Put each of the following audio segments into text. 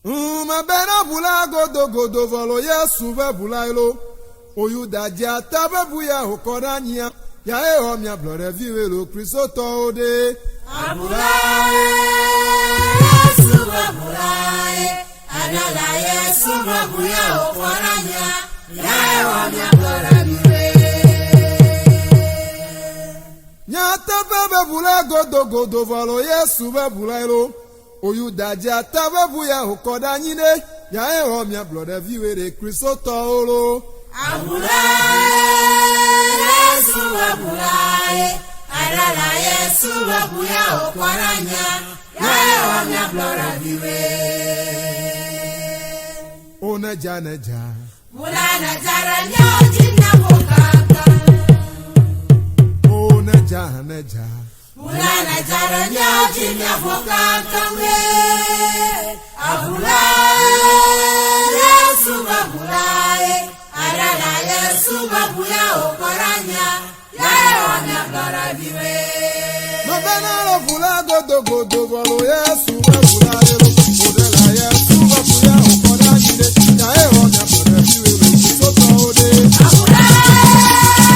Mabena bula godo volo Yesu ve bula ilo. Oyuda dia tabe buya hokorania. Ya eho mia blore viwe lo Kristo tode. Abulae, Yesu abulae. Adala Yesu babuya hokorania. Ya eho mia blore viwe. Nyata bebe bula godo volo Yesu ve bula ilo. Oyuda dia tabe buya hokorania. Ya eho mia blore viwe lo Kristo tode. Abulae, Yesu abulae. Adala Yesu babuya hokorania. Ya eho mia blore viwe. Oneja. Mulana jara nyojina mukaka. Oneja. Mulana jara nyojina mukaka we. Abulae, Yesu babulae. Adala Yesu babuya hokorania. Ya eho mia blore viwe. Mabena la bula godo volo Yesu ve bula ilo. Odela Yesu ve buya hokorania. Ya eho mia blore viwe lo Kristo tode. Abulae,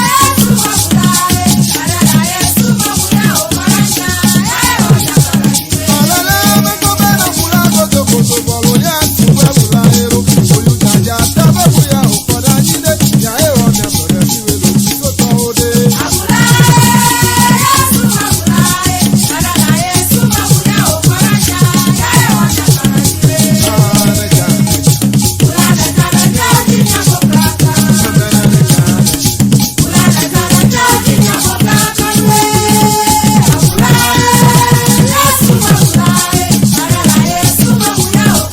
Yesu babulae. Adala Yesu babuya hokorania. Ya eho mia blore viwe. Alele me mabena bula godo volo Yesu ve bula ilo. Oyuda dia tabe buya hokorania. Ya eho mia blore viwe lo Kristo tode. Abulae, Yesu babulae. Adala Yesu babuya hokorania. Ya eho mia blore viwe. Oneja. Mulana jara nyojina mukaka. Mulana jara nyojina mukaka we. Abulae, Yesu babulae. Adala Yesu babuya hokorania.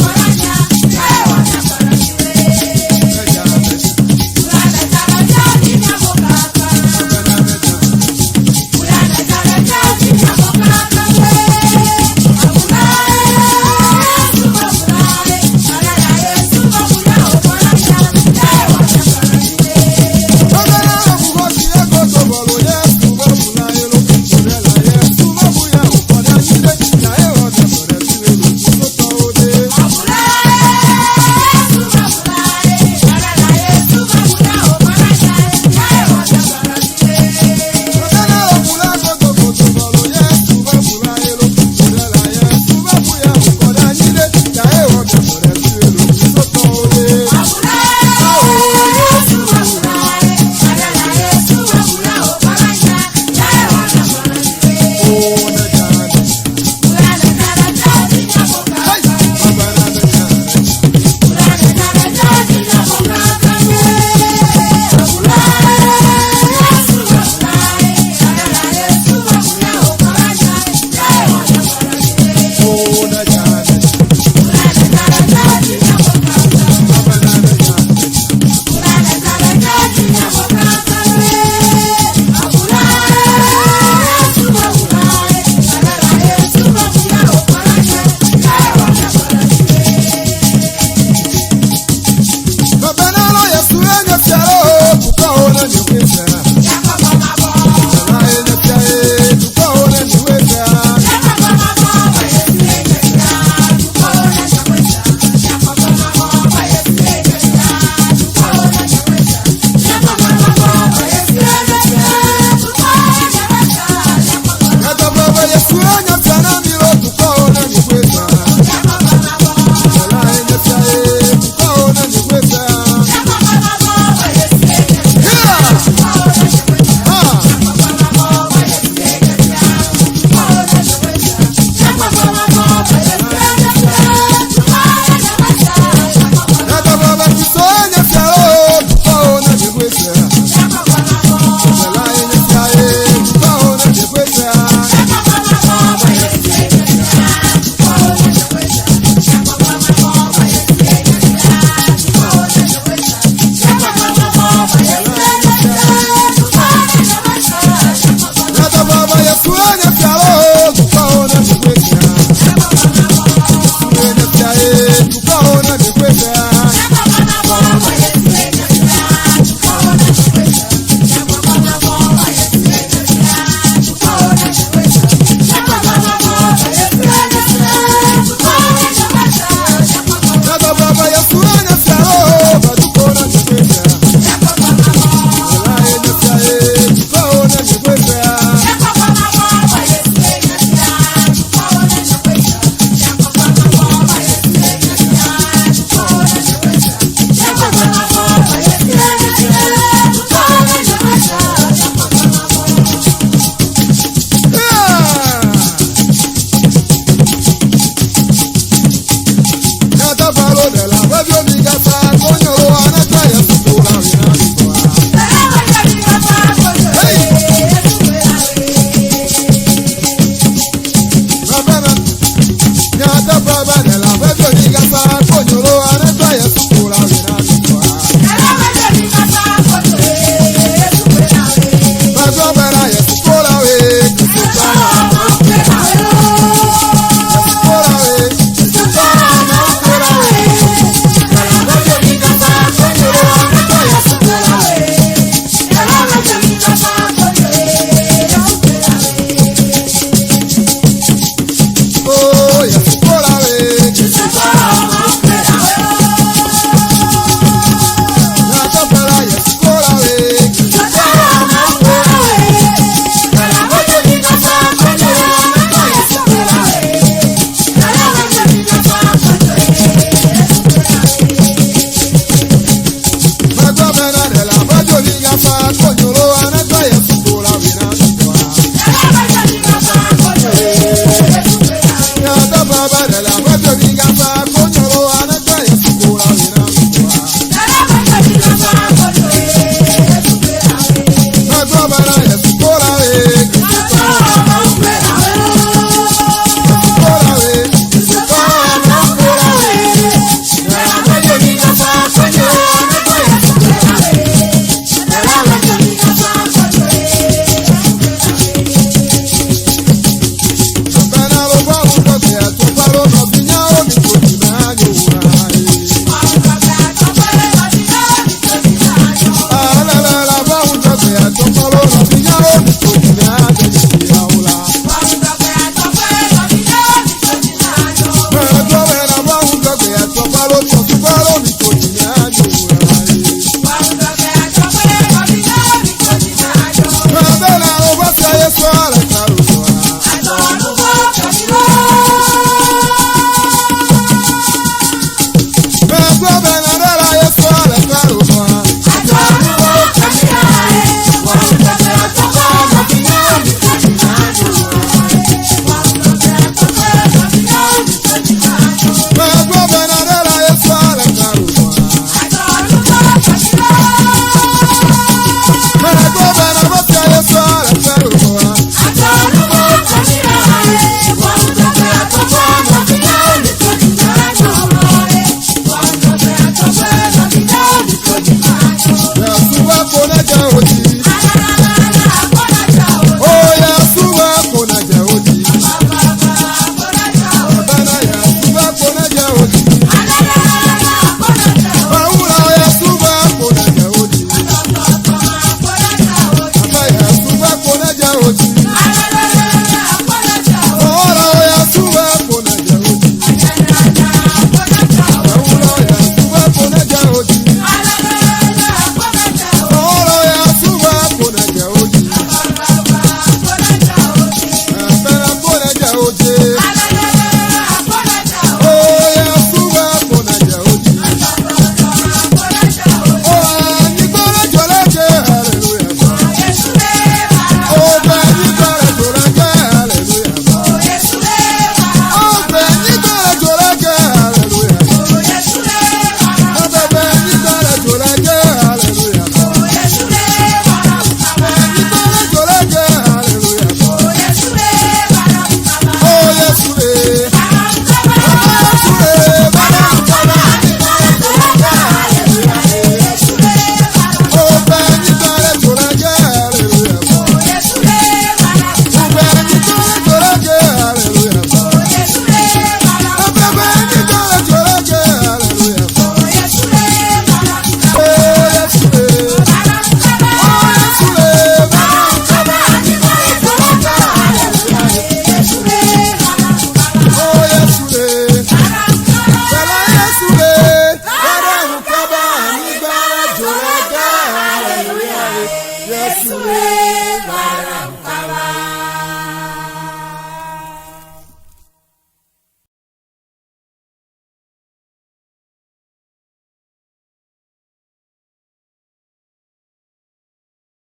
Yesu